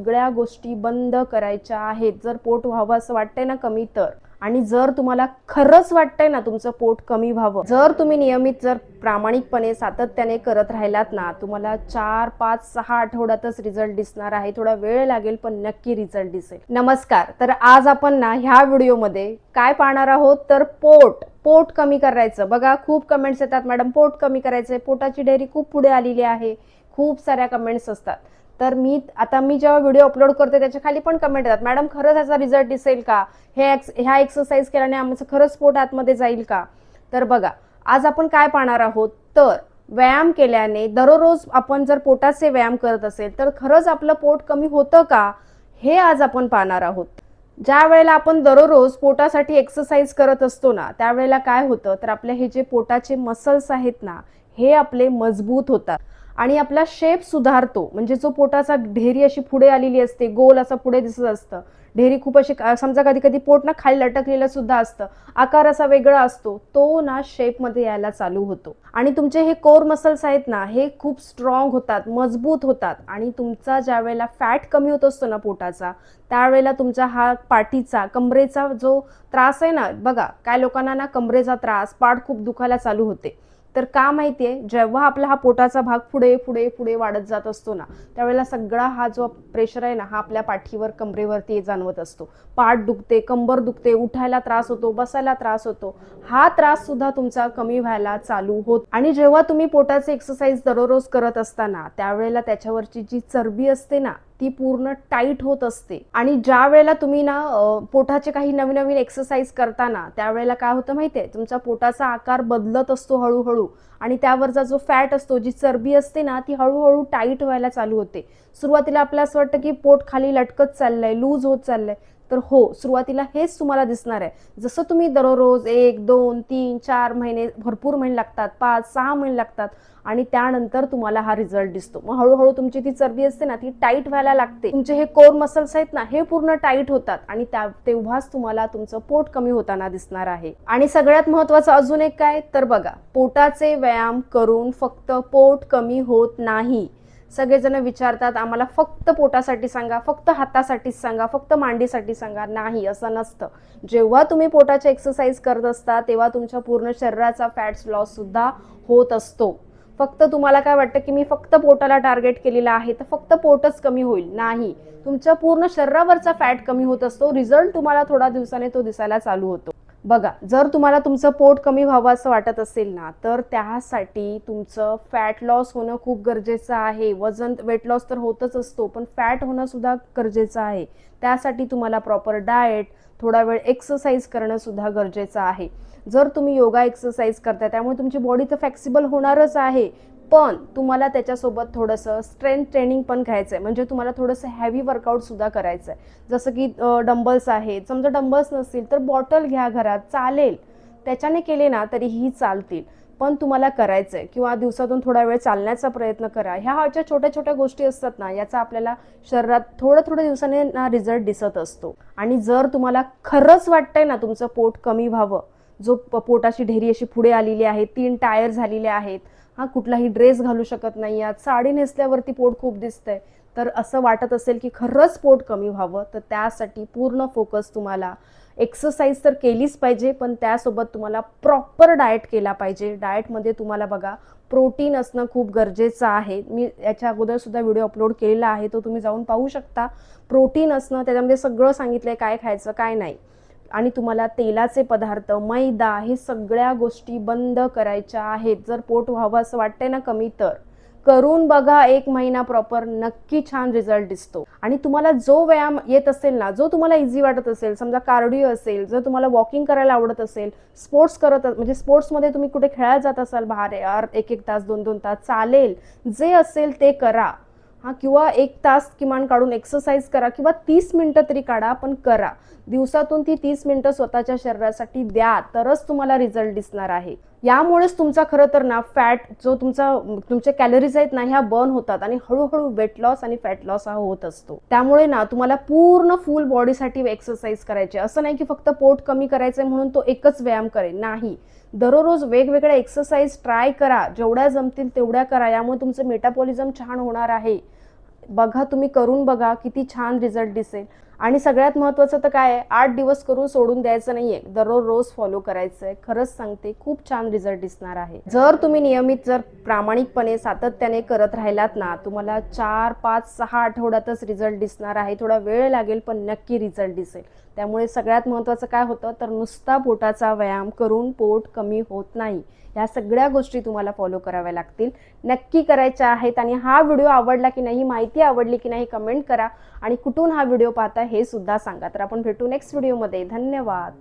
सगळ्या गोष्टी बंद करायच्या आहेत। जर पोट व्हावं असं वाटतंय ना कमी तर, आणि जर तुम्हाला खरंच वाटतंय ना तुमचं पोट कमी व्हावं, जर तुम्ही नियमित जर प्रामाणिकपणे सातत्याने करत राहिलात ना, तुम्हाला 4, 5, 6 आठवड्यातच रिझल्ट दिसणार आहे। थोडा वेळ लागेल पण नक्की रिझल्ट दिसेल। नमस्कार, तर आज आपण ना ह्या व्हिडिओमध्ये काय पाहणार आहोत तर पोट कमी करायचं। बघा खूप कमेंट्स येतात, मॅडम पोट कमी करायचंय, पोटाची डेअरी खूप पुढे आलेली आहे, खूप साऱ्या कमेंट्स असतात। तर मी जेव्हा व्हिडिओ अपलोड करते त्याच्या खाली पण कमेंट येतात, मॅडम खरंच याचा रिझल्ट दिसेल का, ह्या एक्सरसाइज केल्याने आमचं खरंच पोट आतमध्ये जाईल का। तर बघा आज आपण काय पाहणार आहोत तर व्यायाम केल्याने, दररोज आपण जर पोटाचे व्यायाम करत असेल तर खरंच आपलं पोट कमी होतं का, हे आज आपण पाहणार आहोत। ज्या वेळेला आपण दररोज पोटासाठी एक्सरसाइज करत असतो ना, त्यावेळेला काय होतं तर आपले हे जे पोटाचे मसल्स आहेत ना, हे आपले मजबूत होतात आणि आपला शेप सुधारतो। म्हणजे जो पोटाचा ढेरी अशी पुढे आलेली असते, गोल असं पुढे दिसत असतं, ढेरी खूप अशी समजा कधी कधी पोट ना खाली लटकलेलं सुद्धा असतं, आकार असा वेगळा असतो, तो ना शेप मध्ये यायला चालू होतो। आणि तुमचे हे कोर मसल्स आहेत ना, हे खूप स्ट्रॉंग होतात, मजबूत होतात। आणि तुमचा ज्या वेळेला फॅट कमी होत असतो ना पोटाचा, त्यावेळेला तुमचा हा पाठीचा, कमरेचा जो त्रास आहे ना, बघा काय लोकांना ना कमरेचा त्रास, पाठ खूप दुखायला चालू होते। तर का माहितीये, जेव्हा आपला हा पोटाचा भाग पुढे पुढे पुढे वाढत जात असतो ना, त्यावेळेला सगळा हा जो प्रेशर आहे ना, हा आपल्या पाठीवर, कमरेवरती जाणवत असतो। पाठ दुखते, कंबर दुखते, उठायला त्रास होतो, बसायला त्रास होतो, हा त्रास सुद्धा तुमचा कमी व्हायला चालू होतो। आणि जेव्हा तुम्ही पोटाचे एक्सरसाइज दररोज करत असताना, त्यावेळेला त्याच्यावरची जी चरबी असते ना, ती पूर्ण टाईट होत असते। आणि ज्या वेळेला तुम्ही ना पोटाचे काही नवीन नवीन एक्सरसाइज करताना, त्यावेळेला काय होतं माहितीये, तुमचा पोटाचा आकार बदलत असतो हळूहळू, आणि त्यावरचा जो फॅट असतो, जी चरबी असते ना, ती हळूहळू टाईट व्हायला चालू होते। सुरुवातीला आपल्याला असं वाटतं की पोट खाली लटकत चाललंय, लूज होत चाललंय, तर हो, सुरुवातीला हेच तुम्हाला दिसणार आहे। जसं तुम्ही दररोज 1, 2, 3, 4 महिने, भरपूर महिने लागतात, 5, 6 महिने लागतात, आणि त्यानंतर तुम्हाला हा रिझल्ट दिसतो। मग हळूहळू तुमची ती चरबी असते ना, ती टाईट व्हायला लागते, तुमचे हे कोर मसल्स आहेत ना, हे पूर्ण टाईट होतात, आणि तेव्हाच तुम्हाला तुमचं पोट कमी होताना दिसणार आहे। आणि सगळ्यात महत्त्वाचं अजून एक काय तर बघा, पोटाचे व्यायाम करून फक्त पोट कमी होत नाही। सगळेजण विचारतात आम्हाला फक्त पोटासाठी सांगा, फक्त हातासाठीच सांगा, फक्त मांडीसाठी सांगा, नाही असं नसतं। जेव्हा तुम्ही पोटाचे एक्सरसाइज करत असता, तेव्हा तुमच्या पूर्ण शरीराचा फॅट्स लॉस सुद्धा होत असतो। फक्त तुम्हाला काय वाटतं की मी फक्त पोटाला टार्गेट केलेला आहे तर फक्त पोटच कमी होईल, नाही, तुमच्या पूर्ण शरीरावरचा फॅट कमी होत असतो। रिझल्ट तुम्हाला थोड्या दिवसाने तो दिसायला चालू होतो। बघा जर तुम्हाला तुमचं पोट कमी व्हावं असं वाटत असेल ना, तर त्यासाठी तुमचं फॅट लॉस होणं खूप गरजेचं आहे। वेट लॉस तर होतच असतो, पण फॅट होणं सुद्धा गरजेचं आहे। त्यासाठी तुम्हाला प्रॉपर डाएट, थोडा वेळ एक्सरसाइज करणं सुद्धा गरजेचं आहे। जर तुम्ही योगा एक्सरसाइज करताय, त्यामुळे तुमची बॉडी तर फ्लेक्सिबल होणारच आहे, पण तुम्हाला त्याच्यासोबत थोडंसं स्ट्रेंथ ट्रेनिंग पण घ्यायचं आहे। म्हणजे तुम्हाला थोडंसं हेवी वर्कआउट सुद्धा करायचं आहे। जसं की डंबल्स आहेत, समजा डंबल्स नसतील तर बॉटल घ्या घरात, चालेल, त्याच्याने केले ना तरीही चालतील, पण तुम्हाला करायचं आहे। किंवा दिवसातून थोडा वेळ चालण्याचा प्रयत्न करा। ह्या ज्या छोट्या छोट्या गोष्टी असतात ना, याचा आपल्याला शरीरात थोड्या थोड्या दिवसाने ना रिझल्ट दिसत असतो। आणि जर तुम्हाला खरंच वाटतंय ना तुमचं पोट कमी व्हावं, जो पोटाची ढेरी अशी पुढे आलेली आहे, 3 टायर झालेले आहेत, हा कुठलाही ड्रेस घालू शकत नाही आहात, साडी नेसल्यावरती पोट खूप दिसतंय, तर असं वाटत असेल की खरंच पोट कमी व्हावं, तर त्यासाठी पूर्ण फोकस तुम्हाला एक्सरसाइज तर केलीच पाहिजे, पण त्यासोबत तुम्हाला प्रॉपर डाएट केला पाहिजे। डाएटमध्ये तुम्हाला बघा प्रोटीन असणं खूप गरजेचं आहे। मी याच्या अगोदर सुद्धा व्हिडिओ अपलोड केलेला आहे, तो तुम्ही जाऊन पाहू शकता। प्रोटीन असणं, त्याच्यामध्ये सगळं सांगितलंय काय खायचं काय नाही। आणि तुम्हाला तेलाचे पदार्थ, मैदा, हे सगळ्या गोष्टी बंद करायच्या आहेत। जर पोट व्हावं असं वाटतंय ना कमी, तर करून बघा 1 महिना प्रॉपर, नक्की छान रिझल्ट दिसतो। आणि तुम्हाला जो व्यायाम येत असेल ना, जो तुम्हाला इझी वाटत असेल, समजा कार्डिओ असेल, जर तुम्हाला वॉकिंग करायला आवडत असेल, स्पोर्ट्स करत म्हणजे स्पोर्ट्समध्ये तुम्ही कुठे खेळायला जात असाल बाहेर, 1-1 तास 2-2 तास, चालेल, जे असेल ते करा। किंवा 1 तास किमान काढून एक्सरसाइज करा, किंवा 30 मिनिटं तरी काढा, पण करा। दिवसातून ती 30 मिनिटं स्वतःच्या शरीरासाठी द्या, तरच तुम्हाला रिझल्ट दिसणार आहे। यामुळेच तुमचा खरं तर ना फॅट जो तुमचे कॅलरीज आहेत ना, ह्या बर्न होतात, आणि हळूहळू वेट लॉस आणि फॅट लॉस हा होत असतो। त्यामुळे ना तुम्हाला पूर्ण फुल बॉडीसाठी एक्सरसाइज करायची, असं नाही की फक्त पोट कमी करायचंय म्हणून तो एकच व्यायाम करेल, नाही, दररोज वेगवेगळ्या एक्सरसाइज ट्राय करा, जेवढ्या जमतील तेवढ्या करा। यामुळे तुमचं मेटाबॉलिझम छान होणार आहे। बघा, तुम्ही करून बघा, किती छान रिझल्ट दिसेल. आणि सगळ्यात महत्त्वाचं तर काय आहे, 8 दिवस करून सोडून द्यायचं नाहीये, दररोज रोज फॉलो करायचं आहे. खरंच सांगते, खूप छान रिझल्ट दिसणार आहे. जर तुम्ही नियमित जर प्रामाणिकपणे सातत्याने करत राहिलात ना, तुम्हाला 4, 5, 6 आठवड्यातच रिझल्ट दिसणार आहे. थोडा वेळ लागेल, पण नक्की रिझल्ट दिसेल. त्यामुळे सगळ्यात महत्त्वाचं काय होतं, तर नुसता पोटाचा व्यायाम करून पोट कमी होत नाही. ह्या सगळ्या गोष्टी तुम्हाला फॉलो कराव्या लागतील. नक्की करायच्या आहेत. आणि हा व्हिडिओ आवडला की नाही, माहिती आवडली की नाही, कमेंट करा. आणि कुठून हा व्हिडिओ पाहता हे सुद्धा सांगा. तर आपण भेटू नेक्स्ट व्हिडिओमध्ये. धन्यवाद.